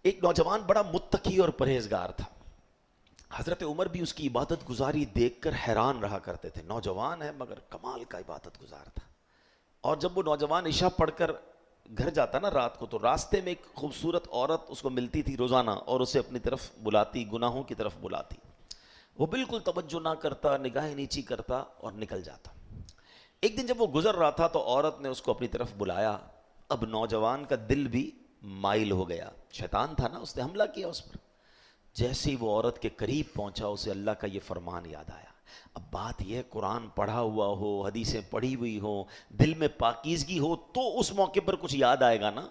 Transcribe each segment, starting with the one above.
ایک نوجوان بڑا متقی اور پرہیزگار تھا. حضرت عمر بھی اس کی عبادت گزاری دیکھ کر حیران رہا کرتے تھے. نوجوان ہے مگر کمال کا عبادت گزار تھا. اور جب وہ نوجوان عشاء پڑھ کر گھر جاتا نا رات کو، تو راستے میں ایک خوبصورت عورت اس کو ملتی تھی روزانہ اور اسے اپنی طرف بلاتی، گناہوں کی طرف بلاتی. وہ بالکل توجہ نہ کرتا، نگاہیں نیچی کرتا اور نکل جاتا. ایک دن جب وہ گزر رہا تھا تو عورت نے اس کو اپنی طرف بلایا. اب نوجوان کا دل بھی مائل ہو گیا. شیطان تھا نا، اس نے حملہ کیا اس پر. جیسے ہی وہ عورت کے قریب پہنچا اسے اللہ کا یہ فرمان یاد آیا. اب بات یہ ہے، قرآن پڑھا ہوا ہو، حدیثیں پڑھی ہوئی ہو، دل میں پاکیزگی ہو تو اس موقع پر کچھ یاد آئے گا نا.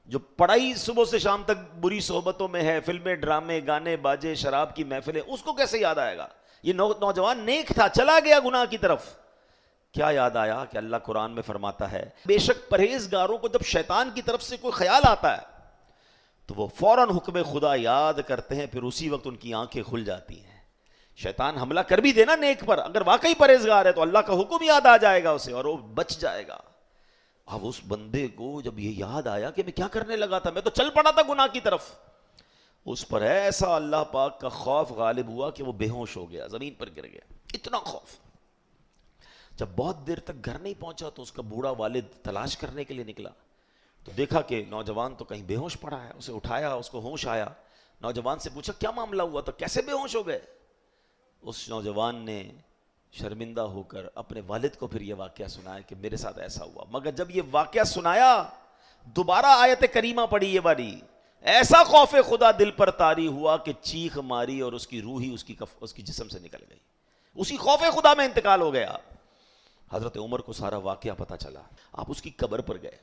جو پڑھائی صبح سے شام تک بری صحبتوں میں ہے، فلمیں، ڈرامے، گانے باجے، شراب کی محفلیں، اس کو کیسے یاد آئے گا؟ یہ نوجوان نیک تھا، چلا گیا گناہ کی طرف. کیا یاد آیا کہ اللہ قرآن میں فرماتا ہے بے شک پرہیزگاروں کو جب شیطان کی طرف سے کوئی خیال آتا ہے تو وہ فوراً حکم خدا یاد کرتے ہیں، پھر اسی وقت ان کی آنکھیں کھل جاتی ہیں. شیطان حملہ کر بھی دینا نیک پر، اگر واقعی پرہیزگار ہے تو اللہ کا حکم یاد آ جائے گا اسے اور وہ بچ جائے گا. اب اس بندے کو جب یہ یاد آیا کہ میں کیا کرنے لگا تھا، میں تو چل پڑا تھا گناہ کی طرف، اس پر ایسا اللہ پاک کا خوف غالب ہوا کہ وہ بے ہوش ہو گیا، زمین پر گر گیا. اتنا خوف. جب بہت دیر تک گھر نہیں پہنچا تو اس کا بوڑھا والد تلاش کرنے کے لیے نکلا تو دیکھا کہ نوجوان تو کہیں بے ہوش پڑا ہے. اسے اٹھایا، اس کو ہوش آیا. نوجوان سے پوچھا کیا معاملہ ہوا تھا، کیسے بے ہوش ہو گئے؟ اس نوجوان نے شرمندہ ہو کر اپنے والد کو پھر یہ واقعہ سنایا کہ میرے ساتھ ایسا ہوا. مگر جب یہ واقعہ سنایا دوبارہ آیت کریمہ پڑھی یہ والی، ایسا خوف خدا دل پر طاری ہوا کہ چیخ ماری اور اس کی روح ہی اس کی جسم سے نکل گئی. اسی خوف خدا میں انتقال ہو گیا. حضرت عمر کو سارا واقعہ پتہ چلا. آپ اس کی قبر پر گئے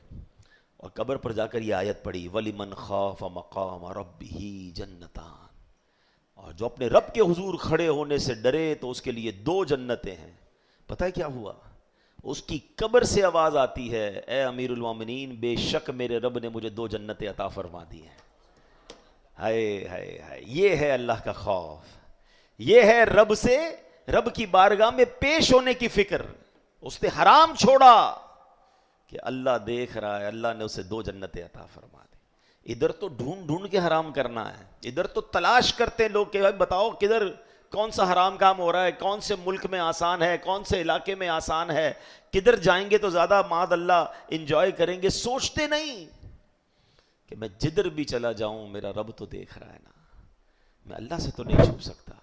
اور قبر پر جا کر یہ آیت پڑھی وَلِمَنْ خَافَ مَقَامَ رَبِّهِ جَنَّتَانِ، اور جو اپنے رب کے حضور کھڑے ہونے سے ڈرے تو اس کے لیے 2 جنتیں ہیں. پتہ ہے کیا ہوا؟ اس کی قبر سے آواز آتی ہے اے امیر المومنین، بے شک میرے رب نے مجھے 2 جنتیں عطا فرما دی ہیں. ہائے ہائے ہائے، یہ ہے اللہ کا خوف، یہ ہے رب کی بارگاہ میں پیش ہونے کی فکر. اس نے حرام چھوڑا کہ اللہ دیکھ رہا ہے، اللہ نے اسے 2 جنتیں عطا فرما دی. ادھر تو ڈھونڈ کے حرام کرنا ہے، ادھر تو تلاش کرتے ہیں لوگ کہ بھائی بتاؤ کدھر کون سا حرام کام ہو رہا ہے، کون سے ملک میں آسان ہے، کون سے علاقے میں آسان ہے، کدھر جائیں گے تو زیادہ معاذ اللہ انجوائے کریں گے. سوچتے نہیں کہ میں جدھر بھی چلا جاؤں میرا رب تو دیکھ رہا ہے نا، میں اللہ سے تو نہیں چھپ سکتا.